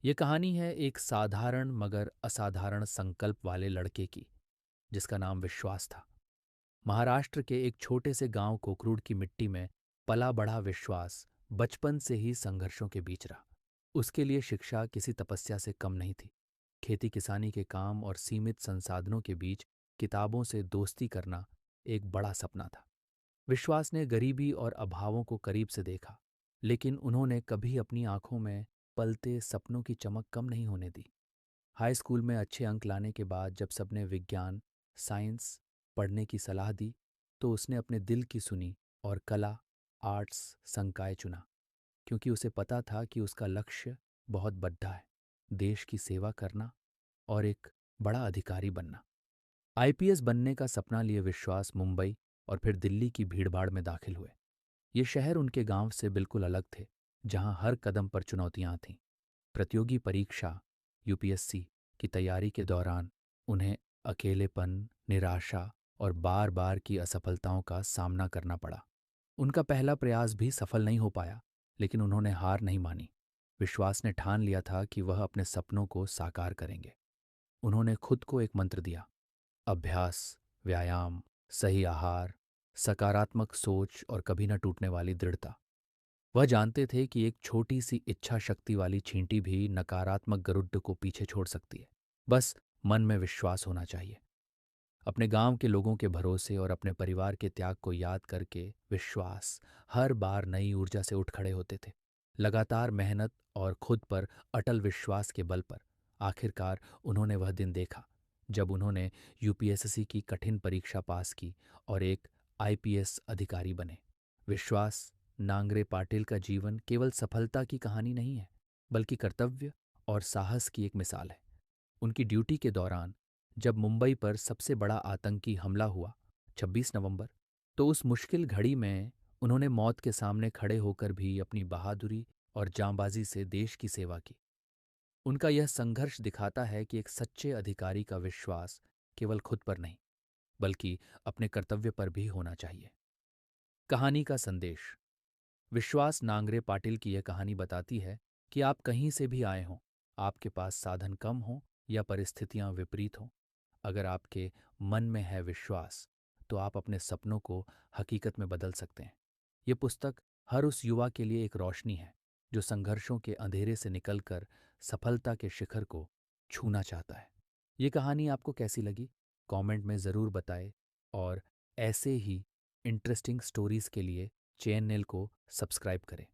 ये कहानी है एक साधारण मगर असाधारण संकल्प वाले लड़के की, जिसका नाम विश्वास था। महाराष्ट्र के एक छोटे से गांव कोकरूड की मिट्टी में पला बढ़ा विश्वास बचपन से ही संघर्षों के बीच रहा। उसके लिए शिक्षा किसी तपस्या से कम नहीं थी। खेती किसानी के काम और सीमित संसाधनों के बीच किताबों से दोस्ती करना एक बड़ा सपना था। विश्वास ने गरीबी और अभावों को करीब से देखा, लेकिन उन्होंने कभी अपनी आंखों में पलते सपनों की चमक कम नहीं होने दी। हाई स्कूल में अच्छे अंक लाने के बाद जब सबने विज्ञान, साइंस पढ़ने की सलाह दी, तो उसने अपने दिल की सुनी और कला, आर्ट्स संकाय चुना, क्योंकि उसे पता था कि उसका लक्ष्य बहुत बड़ा है, देश की सेवा करना और एक बड़ा अधिकारी बनना। आईपीएस बनने का सपना लिए विश्वास मुंबई और फिर दिल्ली की भीड़भाड़ में दाखिल हुए। ये शहर उनके गांव से बिल्कुल अलग थे, जहां हर कदम पर चुनौतियां थीं। प्रतियोगी परीक्षा यूपीएससी की तैयारी के दौरान उन्हें अकेलेपन, निराशा और बार बार की असफलताओं का सामना करना पड़ा। उनका पहला प्रयास भी सफल नहीं हो पाया, लेकिन उन्होंने हार नहीं मानी। विश्वास ने ठान लिया था कि वह अपने सपनों को साकार करेंगे। उन्होंने खुद को एक मंत्र दिया: अभ्यास, व्यायाम, सही आहार, सकारात्मक सोच और कभी न टूटने वाली दृढ़ता। वह जानते थे कि एक छोटी सी इच्छा शक्ति वाली चींटी भी नकारात्मक गरुड़ को पीछे छोड़ सकती है। बस मन में विश्वास होना चाहिए। अपने गांव के लोगों के भरोसे और अपने परिवार के त्याग को याद करके विश्वास हर बार नई ऊर्जा से उठ खड़े होते थे। लगातार मेहनत और खुद पर अटल विश्वास के बल पर आखिरकार उन्होंने वह दिन देखा, जब उन्होंने यूपीएससी की कठिन परीक्षा पास की और एक आईपीएस अधिकारी बने। विश्वास नांगरे पाटिल का जीवन केवल सफलता की कहानी नहीं है, बल्कि कर्तव्य और साहस की एक मिसाल है। उनकी ड्यूटी के दौरान जब मुंबई पर सबसे बड़ा आतंकी हमला हुआ, 26 नवंबर, तो उस मुश्किल घड़ी में उन्होंने मौत के सामने खड़े होकर भी अपनी बहादुरी और जांबाजी से देश की सेवा की। उनका यह संघर्ष दिखाता है कि एक सच्चे अधिकारी का विश्वास केवल खुद पर नहीं, बल्कि अपने कर्तव्य पर भी होना चाहिए। कहानी का संदेश: विश्वास नांगरे पाटिल की यह कहानी बताती है कि आप कहीं से भी आए हों, आपके पास साधन कम हों या परिस्थितियां विपरीत हों, अगर आपके मन में है विश्वास, तो आप अपने सपनों को हकीकत में बदल सकते हैं। ये पुस्तक हर उस युवा के लिए एक रोशनी है जो संघर्षों के अंधेरे से निकलकर सफलता के शिखर को छूना चाहता है। ये कहानी आपको कैसी लगी? कमेंट में ज़रूर बताएं, और ऐसे ही इंटरेस्टिंग स्टोरीज के लिए चैनल को सब्सक्राइब करें।